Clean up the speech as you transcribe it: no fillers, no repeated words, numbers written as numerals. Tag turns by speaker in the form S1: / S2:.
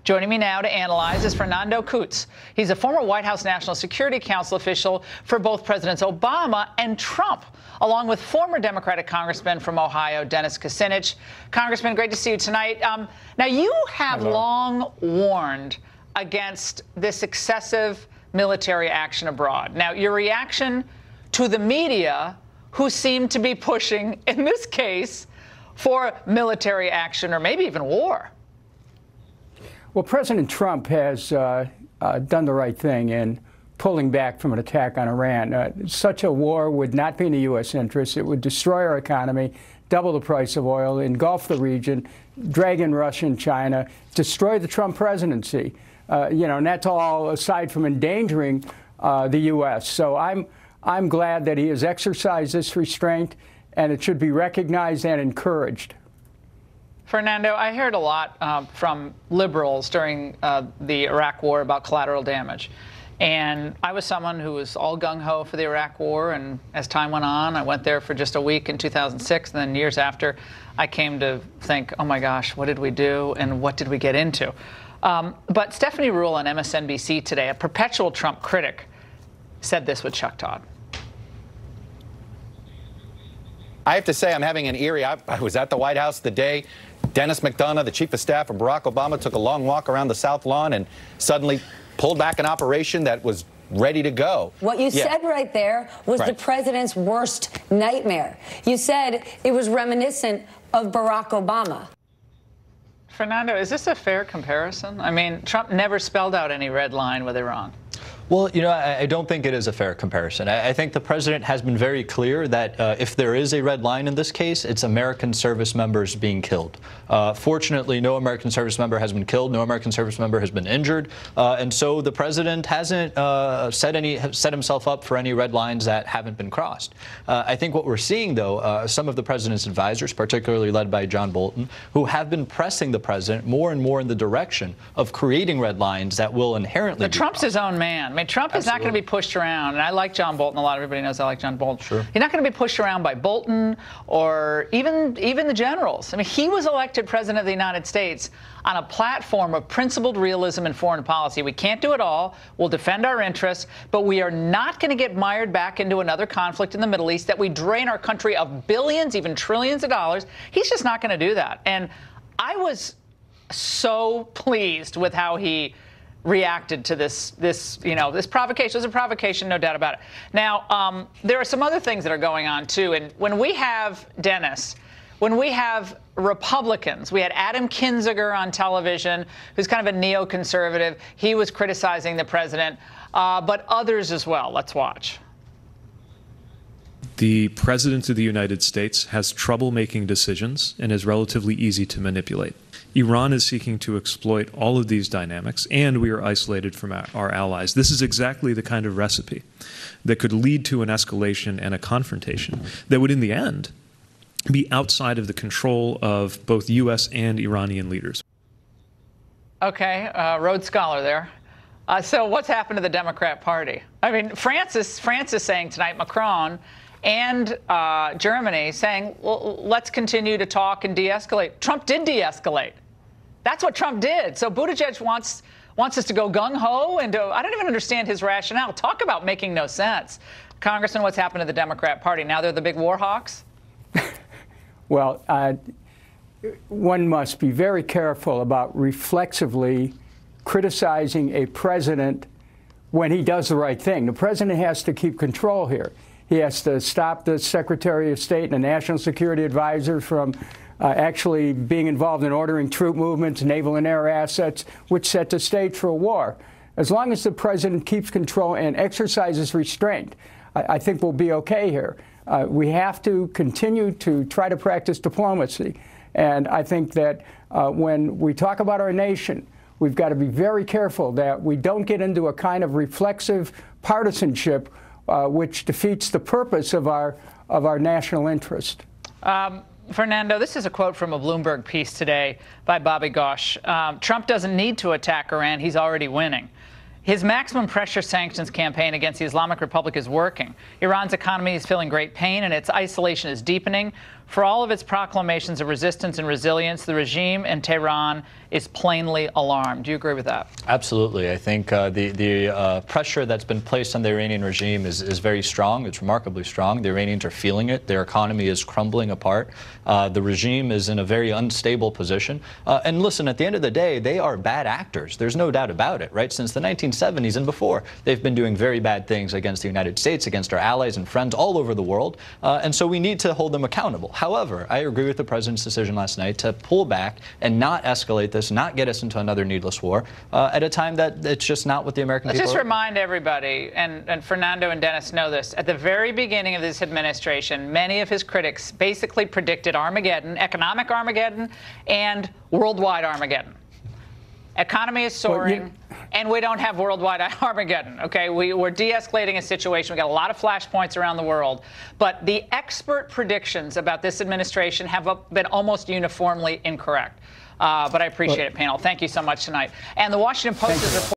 S1: Joining me now to analyze is Fernando Kutz. He's a former White House National Security Council official for both Presidents Obama and Trump, along with former Democratic Congressman from Ohio, Dennis Kucinich. Congressman, great to see you tonight. Now, you have long warned against this excessive military action abroad. Now, your reaction to the media, who seem to be pushing, in this case, for military action or maybe even war.
S2: Well, President Trump has done the right thing in pulling back from an attack on Iran. Such a war would not be in the U.S. interest. It would destroy our economy, double the price of oil, engulf the region, drag in Russia and China, destroy the Trump presidency. And that's all aside from endangering the U.S. So I'm glad that he has exercised this restraint, and it should be recognized and encouraged.
S1: Fernando, I heard a lot from liberals during the Iraq War about collateral damage. And I was someone who was all gung-ho for the Iraq War. And as time went on, I went there for just a week in 2006. And then years after, I came to think, oh, my gosh, what did we do and what did we get into? But Stephanie Ruhle on MSNBC today, a perpetual Trump critic, said this with Chuck Todd.
S3: I have to say I'm having an eerie. I was at the White House the day Dennis McDonough, the chief of staff of Barack Obama, took a long walk around the South Lawn and suddenly pulled back an operation that was ready to go.
S4: What you said right there was the president's worst nightmare. You said it was reminiscent of Barack Obama.
S1: Fernando, is this a fair comparison? I mean, Trump never spelled out any red line with Iran.
S5: Well, I don't think it is a fair comparison. I think the president has been very clear that if there is a red line in this case, it's American service members being killed. Fortunately, no American service member has been killed. No American service member has been injured. And so the president hasn't set himself up for any red lines that haven't been crossed. I think what we're seeing, though, some of the president's advisors, particularly led by John Bolton, who have been pressing the president more and more in the direction of creating red lines that will inherently be
S1: Trump's
S5: crossed.
S1: his own man. I mean, Trump is not going to be pushed around, and I like John Bolton a lot. Everybody knows I like John Bolton.
S5: Sure.
S1: He's not going to be pushed around by Bolton or even the generals. I mean, he was elected president of the United States on a platform of principled realism in foreign policy. We can't do it all. We'll defend our interests, but we are not going to get mired back into another conflict in the Middle East that we drain our country of billions, even trillions of dollars. He's just not going to do that. And I was so pleased with how he reacted to this provocation. It was a provocation, no doubt about it. Now, there are some other things that are going on, too. And when we have Dennis, when we have Republicans, we had Adam Kinzinger on television, who's kind of a neoconservative. He was criticizing the president, but others as well. Let's watch.
S6: The President of the United States has trouble making decisions and is relatively easy to manipulate. Iran is seeking to exploit all of these dynamics, and we are isolated from our allies. This is exactly the kind of recipe that could lead to an escalation and a confrontation that would, in the end, be outside of the control of both U.S. and Iranian leaders.
S1: Okay, Rhodes Scholar there. So what's happened to the Democrat Party? I mean, France is saying tonight, Macron and Germany saying, well, let's continue to talk and de-escalate. Trump did de-escalate. That's what Trump did. So Buttigieg wants us to go gung-ho, and I don't even understand his rationale. Talk about making no sense. Congressman, what's happened to the Democrat Party? Now they're the big war hawks?
S2: Well, one must be very careful about reflexively criticizing a president when he does the right thing. The president has to keep control here. He has to stop the Secretary of State and the National Security Advisor from actually being involved in ordering troop movements, naval and air assets, which set the stage for a war. As long as the president keeps control and exercises restraint, I think we'll be okay here. We have to continue to try to practice diplomacy. And I think that when we talk about our nation, we've got to be very careful that we don't get into a kind of reflexive partisanship which defeats the purpose of our national interest.
S1: Fernando, this is a quote from a Bloomberg piece today by Bobby Gosh. Trump doesn't need to attack Iran. He's already winning. His maximum pressure sanctions campaign against the Islamic Republic is working. Iran's economy is feeling great pain, and its isolation is deepening. For all of its proclamations of resistance and resilience, the regime in Tehran is plainly alarmed. Do you agree with that?
S5: Absolutely. I think the pressure that's been placed on the Iranian regime is very strong. It's remarkably strong. The Iranians are feeling it. Their economy is crumbling apart. The regime is in a very unstable position. And listen, at the end of the day, they are bad actors. There's no doubt about it, right? Since the 1970s and before, they've been doing very bad things against the United States, against our allies and friends all over the world. And so we need to hold them accountable. However, I agree with the president's decision last night to pull back and not escalate this, not get us into another needless war at a time that it's just not what the American people.
S1: Let's just remind everybody, and Fernando and Dennis know this, at the very beginning of this administration, many of his critics basically predicted Armageddon, economic Armageddon, and worldwide Armageddon. Economy is soaring, and we don't have worldwide Armageddon, okay? We're de-escalating a situation. We've got a lot of flashpoints around the world. But the expert predictions about this administration have been almost uniformly incorrect. But I appreciate it, panel. Thank you so much tonight. And the Washington Post is reporting